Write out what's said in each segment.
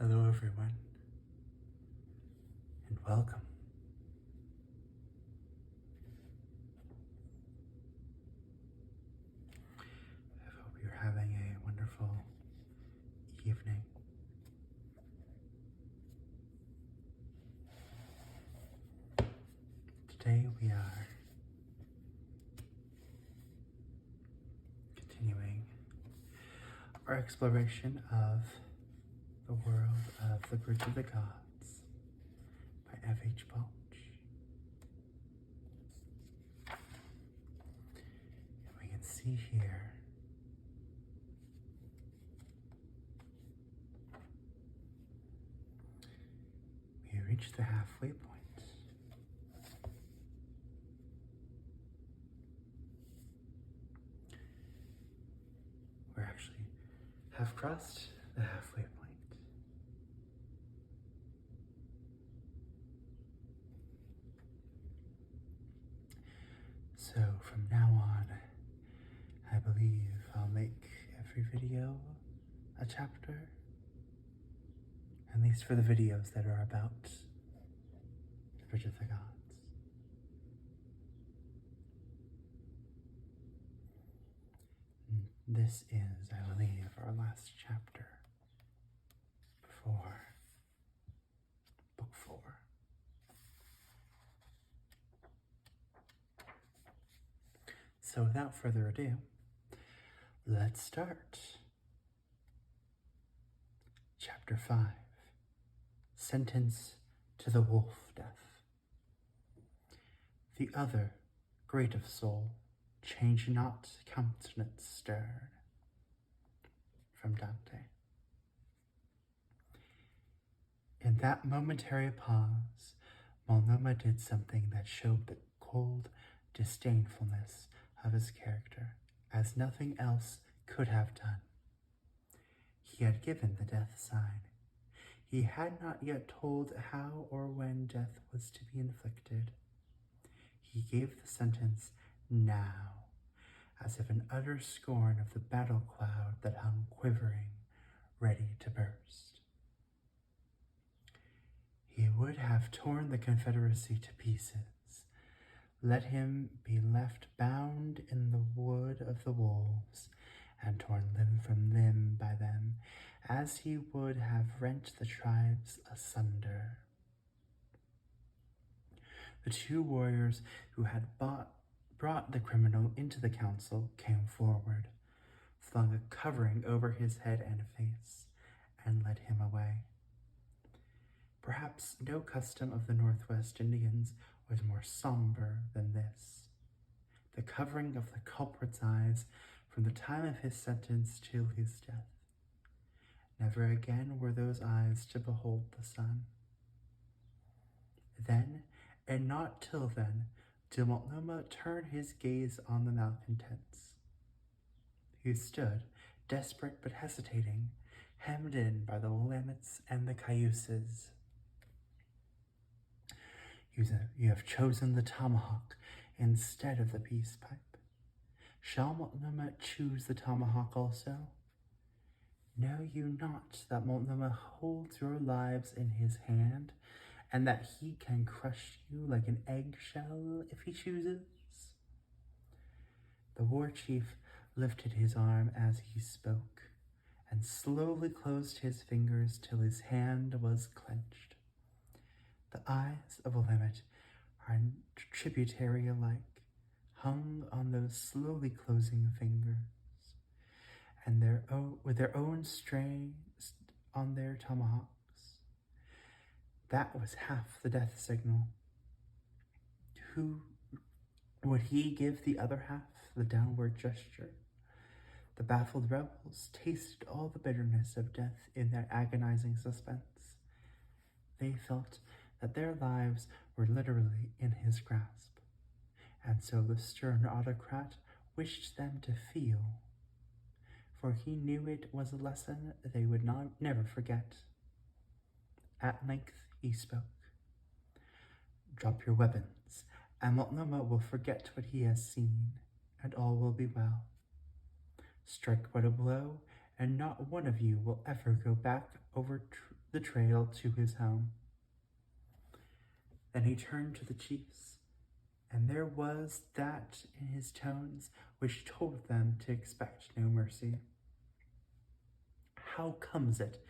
Hello everyone, and welcome. I hope you're having a wonderful evening. Today we are continuing our exploration of the world of the Bridge of the Gods by F.H. Balch. And we can see here we reached the halfway point. We're actually have crossed the halfway point. So from now on, I believe I'll make every video a chapter, at least for the videos that are about the Bridge of the Gods. This is, I believe, our last chapter before Book 4. So without further ado, let's start. Chapter 5, Sentence to the Wolf Death. The other, great of soul, change not countenance stern. From Dante. In that momentary pause, Mulnuma did something that showed the cold disdainfulness of his character, as nothing else could have done. He had given the death sign. He had not yet told how or when death was to be inflicted. He gave the sentence now, as if in utter scorn of the battle cloud that hung quivering, ready to burst. He would have torn the Confederacy to pieces, let him be left bound in the wood of the wolves, and torn limb from limb by them, as he would have rent the tribes asunder. The two warriors who had brought the criminal into the council came forward, flung a covering over his head and face, and led him away. Perhaps no custom of the Northwest Indians was more somber than this. The covering of the culprit's eyes from the time of his sentence till his death. Never again were those eyes to behold the sun. Then, and not till then, did Multnomah turn his gaze on the malcontents, who stood, desperate but hesitating, hemmed in by the Willamettes and the Cayuses. You have chosen the tomahawk instead of the peace pipe. Shall Multnomah choose the tomahawk also? Know you not that Multnomah holds your lives in his hand, and that he can crush you like an eggshell if he chooses? The war chief lifted his arm as he spoke, and slowly closed his fingers till his hand was clenched. The eyes of Willamette are tributary alike, hung on those slowly closing fingers, and with their own strains on their tomahawks. That was half the death signal. Who would he give the other half the downward gesture? The baffled rebels tasted all the bitterness of death in their agonizing suspense. They felt that their lives were literally in his grasp, and so the stern autocrat wished them to feel, for he knew it was a lesson they would never forget. At length he spoke. Drop your weapons, and Multnomah will forget what he has seen, and all will be well. Strike but a blow, and not one of you will ever go back over the trail to his home. Then he turned to the chiefs, and there was that in his tones which told them to expect no mercy. How comes it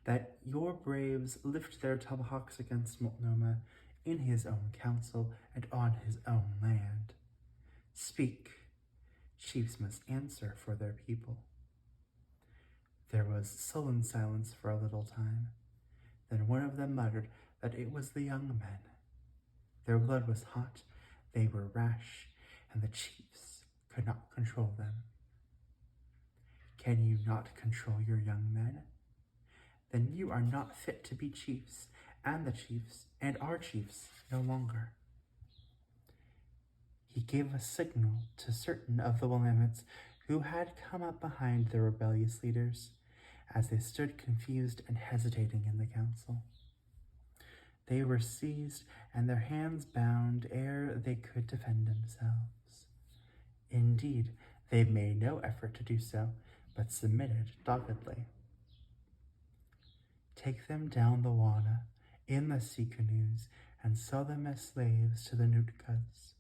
that your braves lift their tomahawks against Multnomah in his own council and on his own land? Speak. Chiefs must answer for their people. There was sullen silence for a little time. Then one of them muttered that it was the young men. Their blood was hot, they were rash, and the chiefs could not control them. Can you not control your young men? Then you are not fit to be chiefs, and the chiefs, and our chiefs, no longer. He gave a signal to certain of the Willamettes who had come up behind the rebellious leaders, as they stood confused and hesitating in the council. They were seized and their hands bound ere they could defend themselves. Indeed, they made no effort to do so, but submitted doggedly. Take them down the Wana in the sea canoes and sell them as slaves to the Nootkas,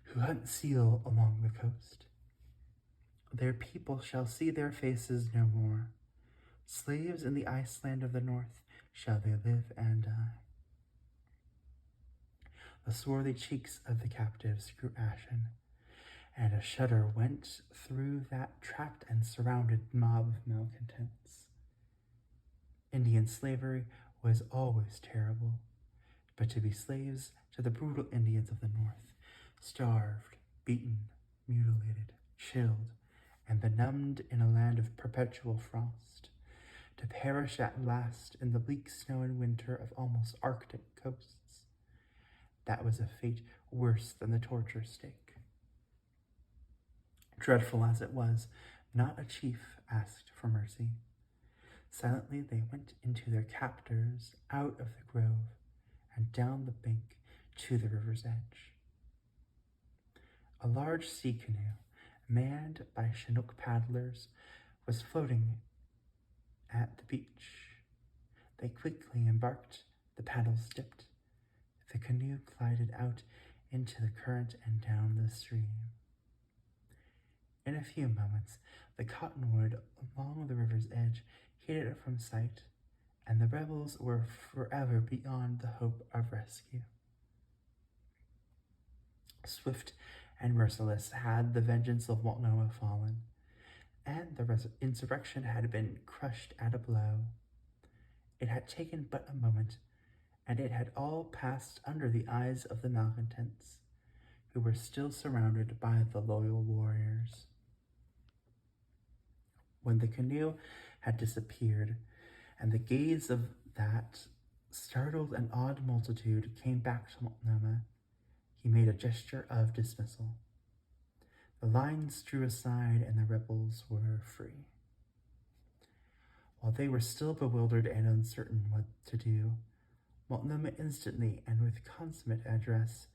who hunt seal along the coast. Their people shall see their faces no more. Slaves in the Iceland of the north shall they live and die. The swarthy cheeks of the captives grew ashen, and a shudder went through that trapped and surrounded mob of malcontents. Indian slavery was always terrible, but to be slaves to the brutal Indians of the north, starved, beaten, mutilated, chilled, and benumbed in a land of perpetual frost, to perish at last in the bleak snow and winter of almost Arctic coasts, that was a fate worse than the torture stake. Dreadful as it was, not a chief asked for mercy. Silently they went into their captors, out of the grove, and down the bank to the river's edge. A large sea canoe, manned by Chinook paddlers, was floating at the beach. They quickly embarked, the paddles dipped. The canoe glided out into the current and down the stream. In a few moments, the cottonwood along the river's edge hid it from sight, and the rebels were forever beyond the hope of rescue. Swift and merciless had the vengeance of Multnomah fallen, and the insurrection had been crushed at a blow. It had taken but a moment, and it had all passed under the eyes of the malcontents, who were still surrounded by the loyal warriors. When the canoe had disappeared, and the gaze of that startled and awed multitude came back to Multnomah, he made a gesture of dismissal. The lines drew aside, and the rebels were free. While they were still bewildered and uncertain what to do, Multnomah instantly and with consummate address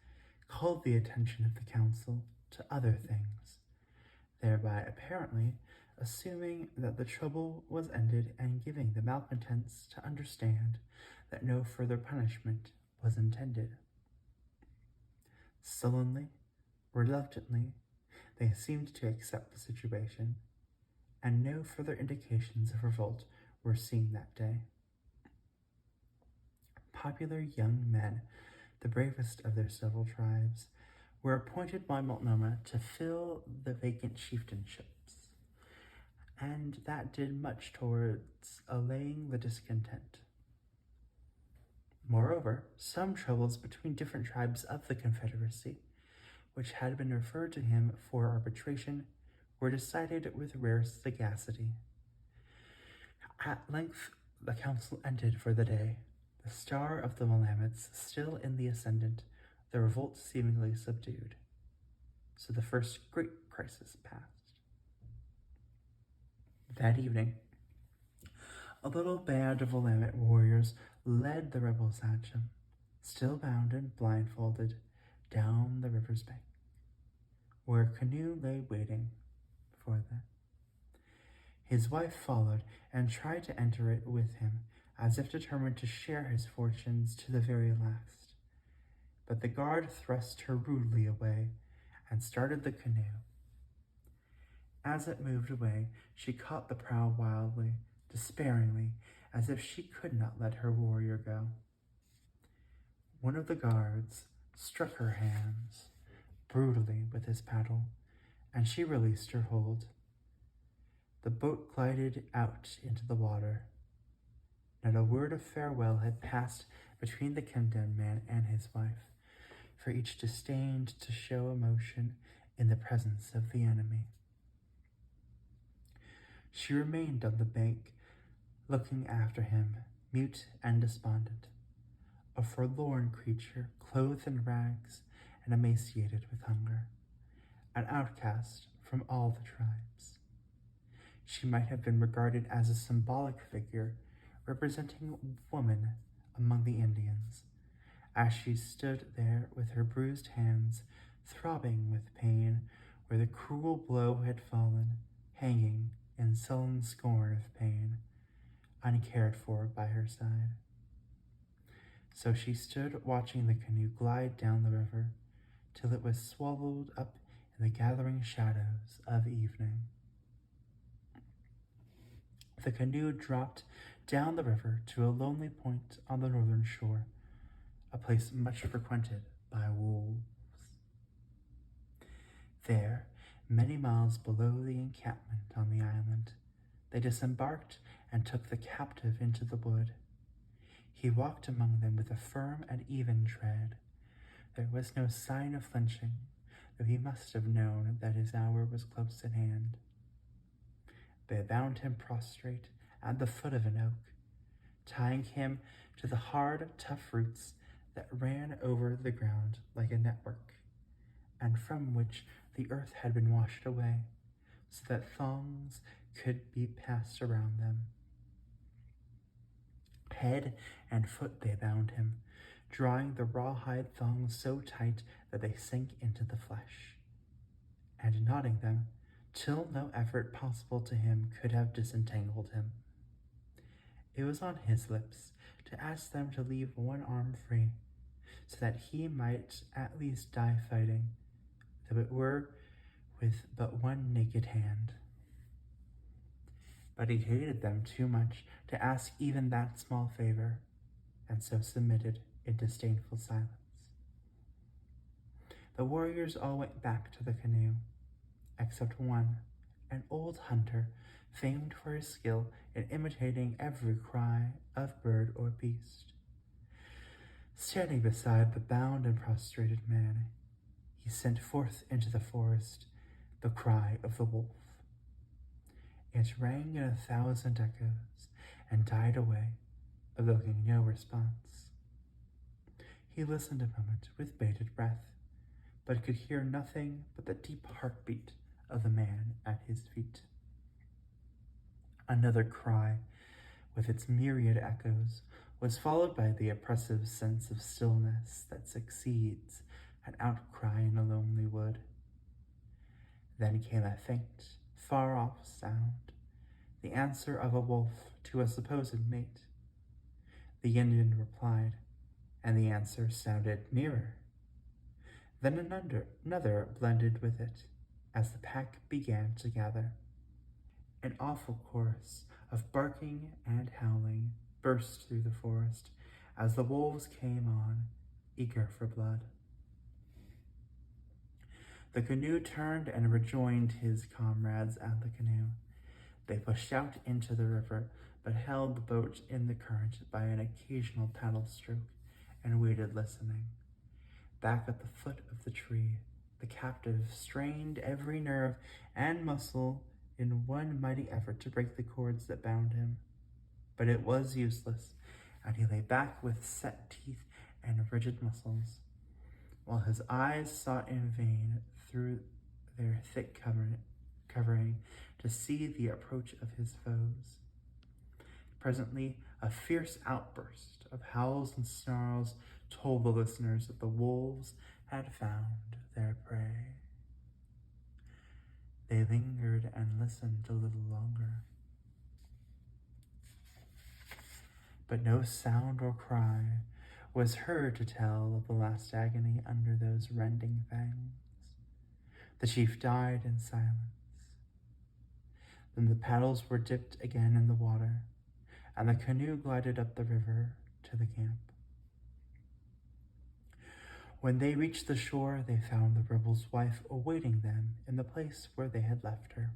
called the attention of the council to other things, thereby apparently assuming that the trouble was ended and giving the malcontents to understand that no further punishment was intended. Sullenly, reluctantly, they seemed to accept the situation, and no further indications of revolt were seen that day. Popular young men, the bravest of their several tribes, were appointed by Multnomah to fill the vacant chieftainships, and that did much towards allaying the discontent. Moreover, some troubles between different tribes of the Confederacy, which had been referred to him for arbitration, were decided with rare sagacity. At length, the council ended for the day, the star of the Willamettes still in the ascendant, the revolt seemingly subdued. So the first great crisis passed. That evening, a little band of Willamette warriors led the rebel sachem, still bound and blindfolded, down the river's bank, where a canoe lay waiting for them. His wife followed and tried to enter it with him as if determined to share his fortunes to the very last. But the guard thrust her rudely away and started the canoe. As it moved away, she caught the prow wildly, despairingly, as if she could not let her warrior go. One of the guards struck her hands brutally with his paddle, and she released her hold. The boat glided out into the water. Not a word of farewell had passed between the condemned man and his wife, for each disdained to show emotion in the presence of the enemy. She remained on the bank, looking after him, mute and despondent, a forlorn creature clothed in rags and emaciated with hunger, an outcast from all the tribes. She might have been regarded as a symbolic figure representing woman among the Indians, as she stood there with her bruised hands throbbing with pain where the cruel blow had fallen, hanging in sullen scorn of pain, uncared for by her side. So she stood watching the canoe glide down the river till it was swallowed up in the gathering shadows of evening. The canoe dropped down the river to a lonely point on the northern shore, a place much frequented by wolves. There, many miles below the encampment on the island, they disembarked and took the captive into the wood. He walked among them with a firm and even tread. There was no sign of flinching, though he must have known that his hour was close at hand. They bound him prostrate at the foot of an oak, tying him to the hard, tough roots that ran over the ground like a network, and from which the earth had been washed away, so that thongs could be passed around them. Head and foot they bound him, drawing the rawhide thongs so tight that they sank into the flesh, and knotting them till no effort possible to him could have disentangled him. It was on his lips to ask them to leave one arm free, so that he might at least die fighting, though it were with but one naked hand. But he hated them too much to ask even that small favor, and so submitted in disdainful silence. The warriors all went back to the canoe, except one, an old hunter, famed for his skill in imitating every cry of bird or beast. Standing beside the bound and prostrated man, he sent forth into the forest the cry of the wolf. It rang in 1,000 echoes and died away, evoking no response. He listened a moment with bated breath, but could hear nothing but the deep heartbeat of the man at his feet. Another cry, with its myriad echoes, was followed by the oppressive sense of stillness that succeeds an outcry in a lonely wood. Then came a faint, far-off sound, the answer of a wolf to a supposed mate. The Indian replied, and the answer sounded nearer. Then another blended with it, as the pack began to gather. An awful chorus of barking and howling burst through the forest as the wolves came on, eager for blood. The canoe turned and rejoined his comrades at the canoe. They pushed out into the river, but held the boat in the current by an occasional paddle stroke, and waited listening. Back at the foot of the tree, the captive strained every nerve and muscle in one mighty effort to break the cords that bound him. But it was useless, and he lay back with set teeth and rigid muscles, while his eyes sought in vain through their thick covering to see the approach of his foes. Presently, a fierce outburst of howls and snarls told the listeners that the wolves had found their prey. They lingered and listened a little longer. but no sound or cry was heard to tell of the last agony under those rending fangs. The chief died in silence. Then the paddles were dipped again in the water, and the canoe glided up the river to the camp. When they reached the shore, they found the rebel's wife awaiting them in the place where they had left her.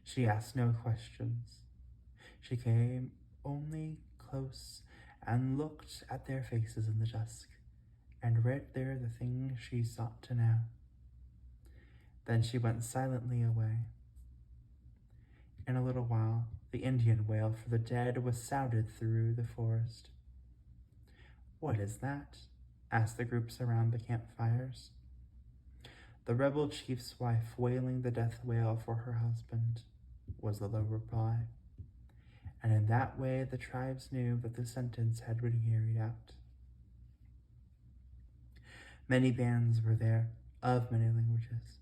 She asked no questions. She came only close and looked at their faces in the dusk, and read there the things she sought to know. Then she went silently away. In a little while, the Indian wail for the dead was sounded through the forest. "What is that?" asked the groups around the campfires. "The rebel chief's wife wailing the death wail for her husband," was the low reply. And in that way the tribes knew that the sentence had been carried out. Many bands were there, of many languages,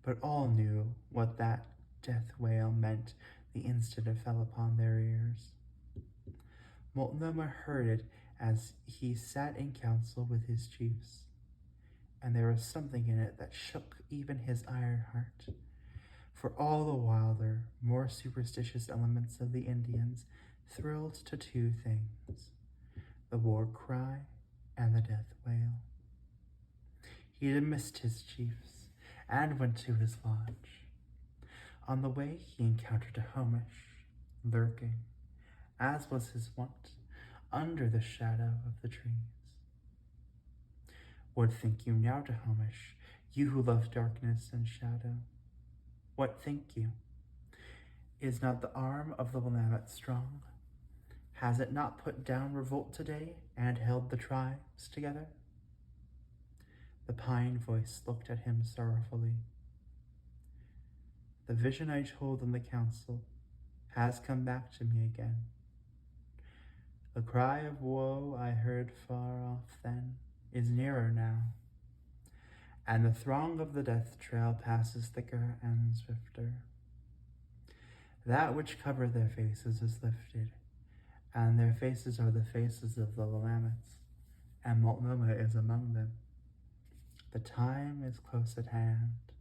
but all knew what that death wail meant the instant it fell upon their ears. Multnomah heard it as he sat in council with his chiefs, and there was something in it that shook even his iron heart. For all the wilder, more superstitious elements of the Indians thrilled to two things: the war cry and the death wail. He dismissed his chiefs and went to his lodge. On the way he encountered a Homish, lurking, as was his wont, under the shadow of the trees. "What think you now, Homish, you who love darkness and shadow? What think you? Is not the arm of the Willamette strong? Has it not put down revolt today and held the tribes together?" The pine voice looked at him sorrowfully. "The vision I told in the council has come back to me again. The cry of woe I heard far off then is nearer now, and the throng of the death trail passes thicker and swifter. That which covered their faces is lifted, and their faces are the faces of the Willamettes, and Multnomah is among them. The time is close at hand.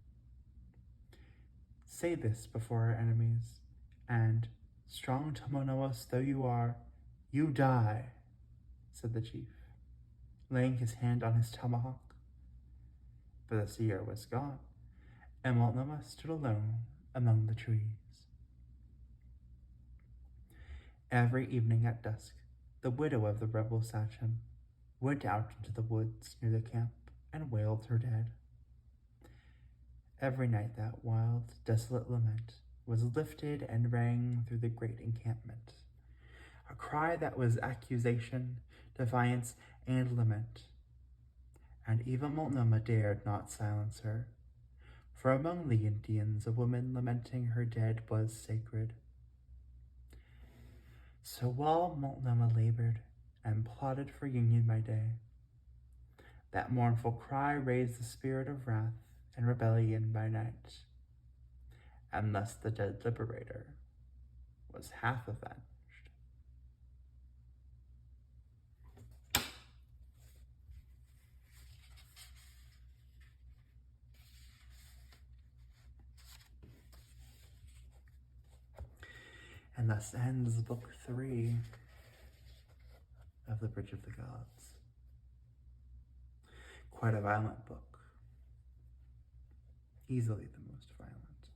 Say this before our enemies, and, strong Tomonoos though you are, you die," said the chief, laying his hand on his tomahawk. But the seer was gone, and Multnomah stood alone among the trees. Every evening at dusk, the widow of the rebel sachem went out into the woods near the camp and wailed her dead. Every night that wild, desolate lament was lifted and rang through the great encampment, a cry that was accusation, defiance, and lament. And even Multnomah dared not silence her, for among the Indians a woman lamenting her dead was sacred. So while Multnomah labored and plotted for union by day, that mournful cry raised the spirit of wrath and rebellion by night, and thus the dead liberator was half avenged. And thus ends Book 3 of The Bridge of the Gods. Quite a violent book. Easily the most violent.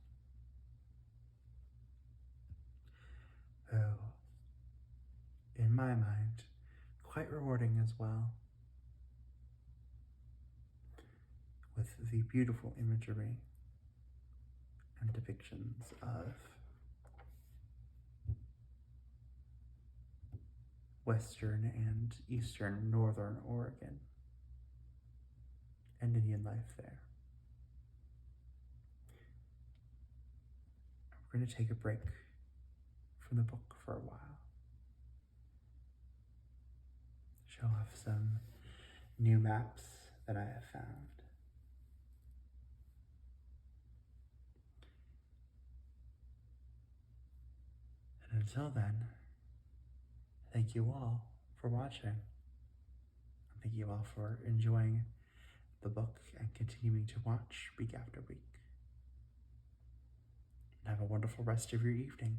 Oh, in my mind, quite rewarding as well, with the beautiful imagery and depictions of western and eastern northern Oregon and Indian life there. We're going to take a break from the book for a while. Show off some new maps that I have found. And until then, thank thank you all for watching. Thank you all for enjoying the book and continuing to watch week after week. And have a wonderful rest of your evening.